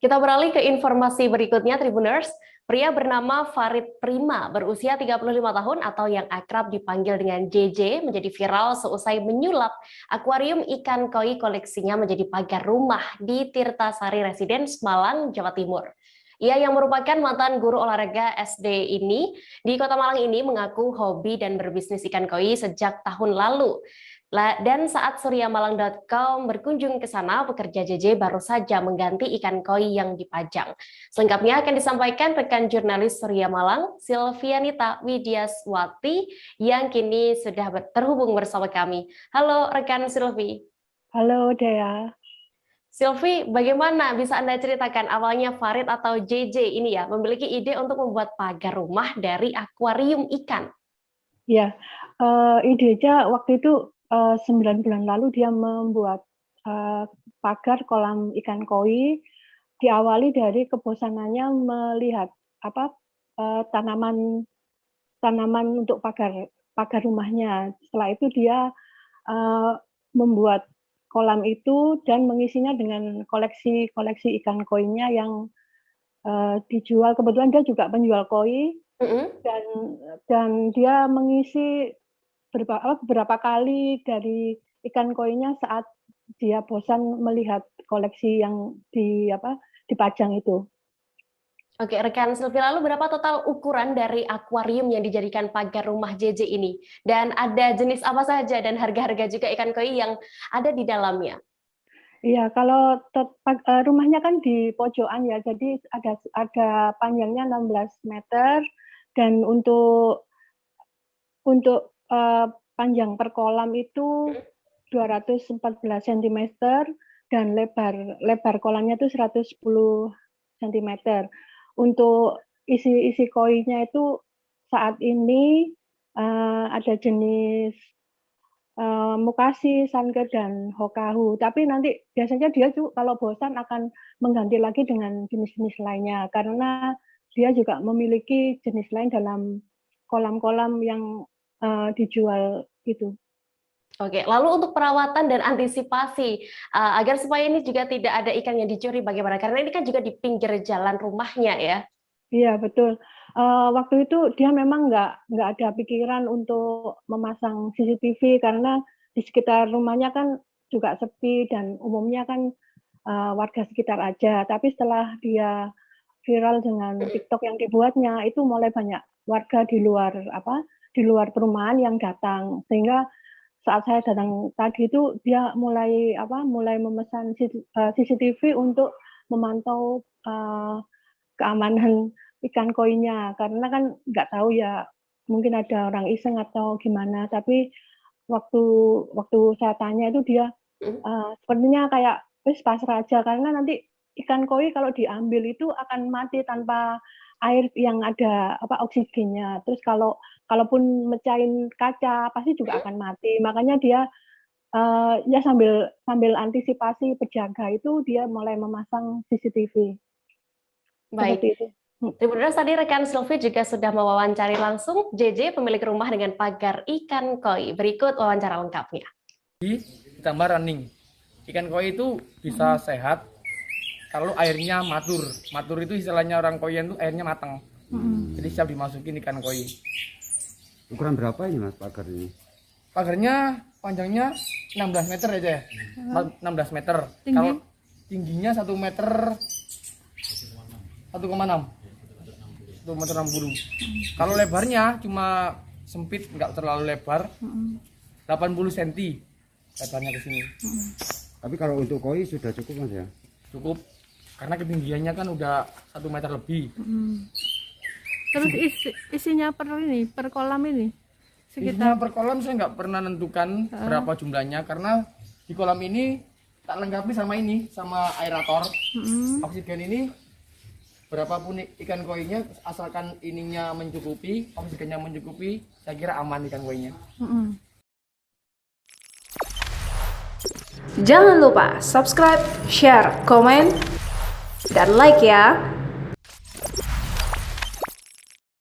Kita beralih ke informasi berikutnya, Tribuners. Pria bernama Farid Prima berusia 35 tahun atau yang akrab dipanggil dengan JJ menjadi viral seusai menyulap akuarium ikan koi koleksinya menjadi pagar rumah di Tirtasari Residence, Malang, Jawa Timur. Ia yang merupakan mantan guru olahraga SD ini di Kota Malang ini mengaku hobi dan berbisnis ikan koi sejak tahun lalu. Dan saat suryamalang.com berkunjung ke sana, pekerja JJ baru saja mengganti ikan koi yang dipajang. Selengkapnya akan disampaikan rekan jurnalis Surya Malang, Silvianita Widyaswati, yang kini sudah terhubung bersama kami. Halo rekan Silvi. Halo Dea. Silvi, bagaimana bisa Anda ceritakan awalnya Farid atau JJ ini ya memiliki ide untuk membuat pagar rumah dari akuarium ikan? Ya, idenya waktu itu 9 bulan lalu dia membuat pagar kolam ikan koi. Diawali dari kebosanannya melihat tanaman untuk pagar rumahnya. Setelah itu dia membuat kolam itu dan mengisinya dengan koleksi ikan koinya yang dijual. Kebetulan dia juga penjual koi. Dan dia mengisi beberapa kali dari ikan koinya saat dia bosan melihat koleksi yang dipajang itu. Oke, rekan Silvi, lalu berapa total ukuran dari akuarium yang dijadikan pagar rumah JJ ini? Dan ada jenis apa saja dan harga-harga juga ikan koi yang ada di dalamnya? Iya, kalau rumahnya kan di pojokan ya, jadi ada panjangnya 16 meter dan untuk panjang per kolam itu 214 cm dan lebar kolamnya itu 110 cm. Untuk isi koinya itu saat ini ada jenis Mukashi, Sanke, dan Hokahu. Tapi nanti biasanya dia juga kalau bosan akan mengganti lagi dengan jenis-jenis lainnya karena dia juga memiliki jenis lain dalam kolam-kolam yang dijual itu. Oke, lalu untuk perawatan dan antisipasi agar supaya ini juga tidak ada ikan yang dicuri bagaimana? Karena ini kan juga di pinggir jalan rumahnya ya. Iya betul. Waktu itu dia memang nggak ada pikiran untuk memasang CCTV karena di sekitar rumahnya kan juga sepi dan umumnya kan warga sekitar aja. Tapi setelah dia viral dengan TikTok yang dibuatnya, itu mulai banyak warga di luar perumahan yang datang. Sehingga saat saya datang tadi itu dia mulai memesan CCTV untuk memantau keamanan ikan koinya karena kan nggak tahu ya mungkin ada orang iseng atau gimana, tapi waktu saya tanya itu dia sepertinya kayak wis pasrah aja karena nanti ikan koi kalau diambil itu akan mati tanpa air yang ada oksigennya. Terus kalaupun mecahin kaca pasti juga akan mati. Makanya dia ya sambil antisipasi berjaga itu dia mulai memasang CCTV. Baik. Seperti itu. Tribuners, tadi rekan Silvi juga sudah mewawancari langsung JJ pemilik rumah dengan pagar ikan koi. Berikut wawancara lengkapnya. Ditambah running. Ikan koi itu bisa sehat kalau airnya matur. Matur itu istilahnya orang koian itu airnya matang. Jadi siap dimasukin ikan koi. Ukuran berapa ini Mas pagar ini? Pagarnya panjangnya 16 meter aja ya. 16 meter. Kalau tingginya 1 meter 1,6. 1,60 meter. Kalau lebarnya cuma sempit, nggak terlalu lebar. 80 cm lebarnya ke sini. Tapi kalau untuk koi sudah cukup Mas ya? Cukup. Karena ketinggiannya kan udah 1 meter lebih. Terus isinya per kolam ini? Isinya per kolam saya nggak pernah nentukan berapa jumlahnya karena di kolam ini tak lengkapi sama aerator. Oksigen ini berapapun ikan koinya asalkan ininya mencukupi, oksigennya mencukupi, saya kira aman ikan koinya. Jangan lupa subscribe, share, komen, dan like ya.